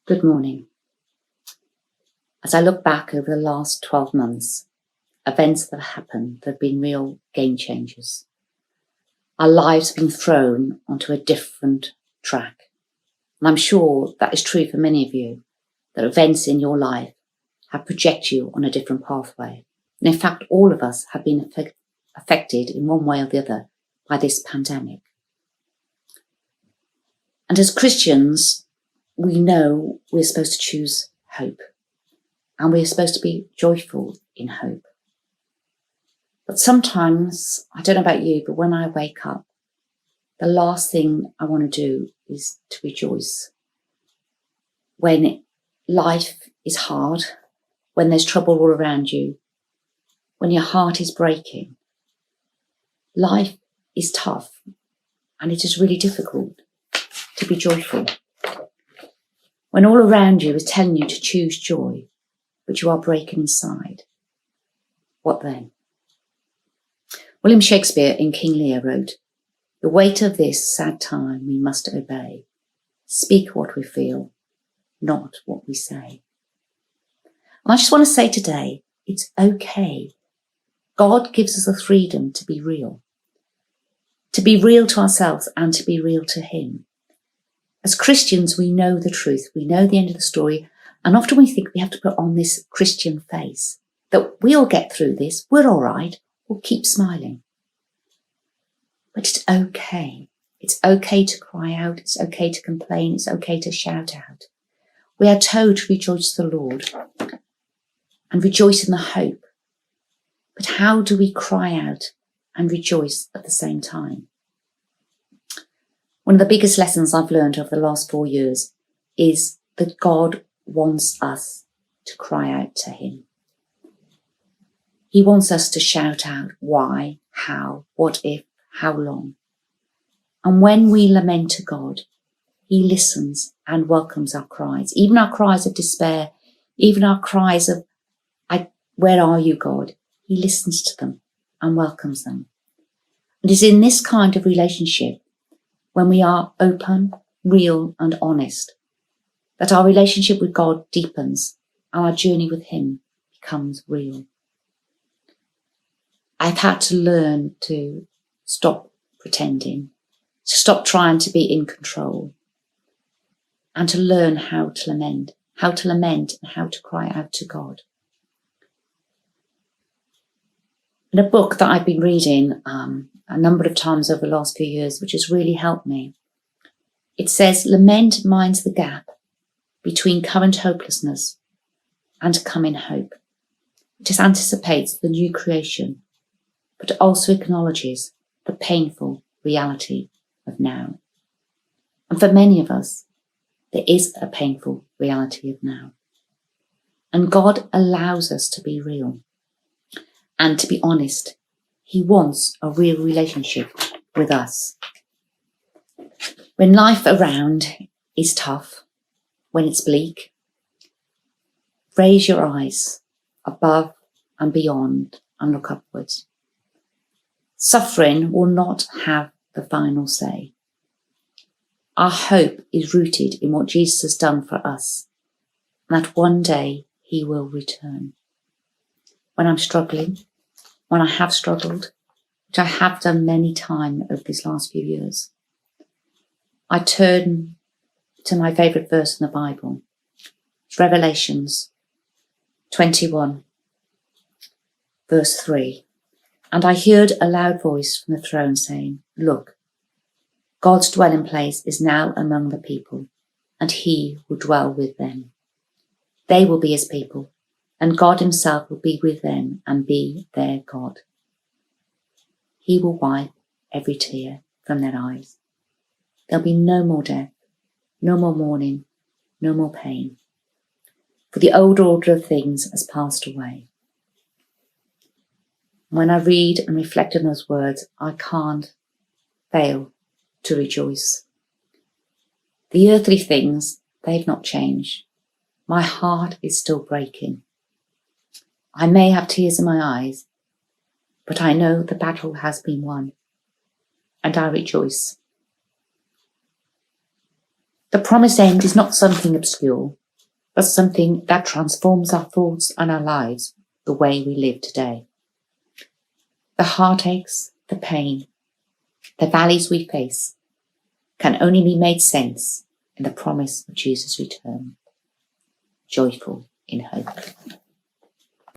Good morning. As I look back over the last 12 months, events that have happened that have been real game changers. Our lives have been thrown onto a different track. And I'm sure that is true for many of you, that events in your life have projected you on a different pathway. And in fact, all of us have been affected in one way or the other by this pandemic. And as Christians, we know we're supposed to choose hope, and we're supposed to be joyful in hope. But sometimes, I don't know about you, but when I wake up, the last thing I want to do is to rejoice. When life is hard, when there's trouble all around you, when your heart is breaking, life is tough, and it is really difficult to be joyful. When all around you is telling you to choose joy, but you are breaking inside, what then? William Shakespeare in King Lear wrote, "The weight of this sad time we must obey. Speak what we feel, not what we say." And I just want to say today, it's okay. God gives us the freedom to be real to ourselves and to be real to Him. As Christians, we know the truth. We know the end of the story. And often we think we have to put on this Christian face, that we'll get through this. We're all right. We'll keep smiling. But it's okay. It's okay to cry out. It's okay to complain. It's okay to shout out. We are told to rejoice the Lord and rejoice in the hope. But how do we cry out and rejoice at the same time? One of the biggest lessons I've learned over the last 4 years is that God wants us to cry out to Him. He wants us to shout out why, how, what if, how long. And when we lament to God, He listens and welcomes our cries, even our cries of despair, even our cries of, where are you, God? He listens to them and welcomes them. It is in this kind of relationship, when we are open, real and honest, that our relationship with God deepens and our journey with Him becomes real. I've had to learn to stop pretending, to stop trying to be in control, and to learn how to lament and how to cry out to God. In a book that I've been reading a number of times over the last few years, which has really helped me, it says, lament minds the gap between current hopelessness and coming hope. It just anticipates the new creation, but also acknowledges the painful reality of now. And for many of us, there is a painful reality of now. And God allows us to be real and to be honest. He wants a real relationship with us. When life around is tough, when it's bleak, raise your eyes above and beyond and look upwards. Suffering will not have the final say. Our hope is rooted in what Jesus has done for us, and that one day He will return. When I'm struggling, when I have struggled, which I have done many times over these last few years, I turn to my favourite verse in the Bible. It's Revelations 21, verse 3. "And I heard a loud voice from the throne saying, 'Look, God's dwelling place is now among the people, and He will dwell with them. They will be His people, and God Himself will be with them and be their God. He will wipe every tear from their eyes. There'll be no more death, no more mourning, no more pain, for the old order of things has passed away.'" When I read and reflect on those words, I can't fail to rejoice. The earthly things, they've not changed. My heart is still breaking. I may have tears in my eyes, but I know the battle has been won, and I rejoice. The promised end is not something obscure. but something that transforms our thoughts and our lives, the way we live today. The heartaches, the pain, the valleys we face can only be made sense in the promise of Jesus' return. Joyful in hope.